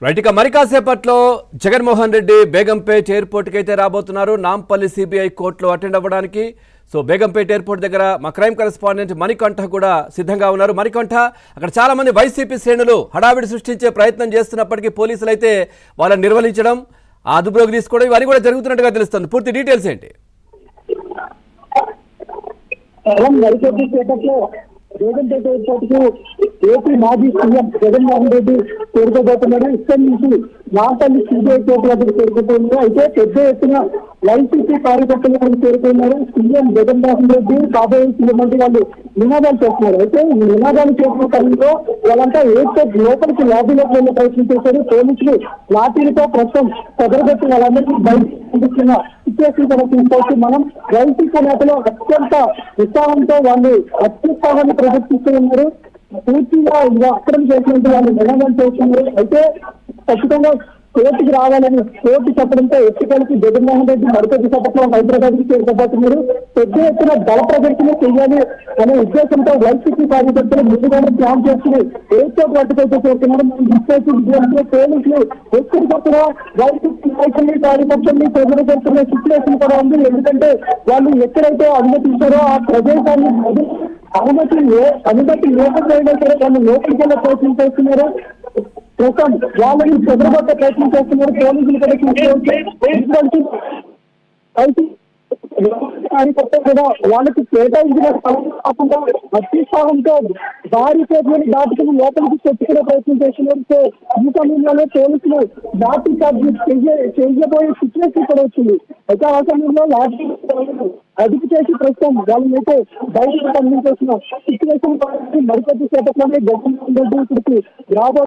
Right, ఇక మరి కాసేపట్లో జగన్మోహన్ రెడ్డి బేగంపేట్ ఎయిర్పోర్ట్కి అయితే రాబోతున్నారు నాంపల్లి సిబిఐ కోర్టులో అటెండ్ అవ్వడానికి. సో బేగంపేట్ ఎయిర్పోర్ట్ దగ్గర మా క్రైమ్ కరెస్పాండెంట్ మణికంఠ కూడా సిద్ధంగా ఉన్నారు. మణికంఠ, అక్కడ చాలా మంది వైసీపీ శ్రేణులు హడావిడి సృష్టించే ప్రయత్నం చేస్తున్నప్పటికీ పోలీసులు అయితే వాళ్ళని నిర్వహించడం, అదుపులోకి తీసుకోవడం ఇవన్నీ కూడా జరుగుతున్నట్టుగా తెలుస్తుంది. పూర్తి డీటెయిల్స్ ఏంటి? బేగంపేట ఎయిర్పోర్ట్ కు ఏపీ మాజీ సీఎం జగన్మోహన్ రెడ్డి చేరుకోబోతున్నారు. ఇక్కడి నుంచి నాంపల్లి సిబిఐ కోర్టు వద్దకు చేరుకుంటున్నారు. అయితే పెద్ద ఎత్తున వైసీపీ కార్యకర్తలు చేరుకున్నారు. సీఎం జగన్మోహన్ రెడ్డి కాబోయే సీఎం అంటే వాళ్ళు నినాదాలు చేస్తున్నారు. అయితే ఈ నినాదాలు చేసిన సమయంలో వాళ్ళంతా ఎయిర్పోర్ట్ లోపలికి లాబీలోకి వెళ్లే ప్రయత్నం చేశారు. పోలీసులు లాఠీలతో ప్రస్తుతం చెదరగొట్టి వాళ్ళందరినీ బయట సిచ్యువేషన్ కూడా తీసుకోవచ్చు. మనం వైసీపీ నేతలు అత్యంత ఉత్సాహంతో వాళ్ళు అత్యుత్సాహాన్ని ప్రదర్శిస్తూ ఉన్నారు. పూర్తిగా అక్రమం చేసినట్టు వాళ్ళు నినాదం చేస్తున్నారు. అయితే ఖచ్చితంగా కోర్టుకి రావాలని కోర్టు చెప్పడంతో ఎత్తుకలకి జగన్మోహన్ రెడ్డి మరికొద్ది సేపట్లో హైదరాబాద్ కి చేరుకోబోతున్నారు. పెద్ద ఎత్తున బల ప్రదర్శన చేయాలి అనే ఉద్దేశంతో వైసీపీ కార్యకర్తలు ముందుగానే ప్లాన్ చేసుకుని ఎయిర్పోర్ట్ వద్దకైతే చేరుతున్నారు. పోలీసులు ఎక్కడికక్కడ వైసీపీ నాయకుల్ని కార్యకర్తల్ని ప్రజలు సిచ్యువేషన్ కూడా ఉంది. ఎందుకంటే వాళ్ళు ఎక్కడైతే అనుమతించారో ఆ ప్రదేశాన్ని అనుమతి లేకపోయినా సరే వాళ్ళు లోపలికి వెళ్ళే ప్రయత్నం చేస్తున్నారు. ప్రస్తుతం వాళ్ళని చెదరగొట్టే ప్రయత్నం చేస్తున్నారు. పోలీసులు కార్యకర్తలు కూడా వాళ్ళకి కేటాయించిన స్థలం కాకుండా అత్యుత్సాహంతో భారీ పేర్లను దాటుకుని లోపలికి తెచ్చుకునే ప్రయత్నం చేస్తున్నారు. సో ఈ సమయంలోనే పోలీసులు లాఠీ చార్జ్ చేయబోయే సిచ్యువేషన్ కూడా వచ్చింది. అయితే ఆ సమయంలో లాఠీ అదుపు చేసి ప్రస్తుతం వాళ్ళని అయితే బయటకు పంపించేసిన సిచ్యువేషన్ మరికొద్ది సేపట్లోనే జగన్మోహన్ రెడ్డి ఇక్కడికి రాబోతున్నారు.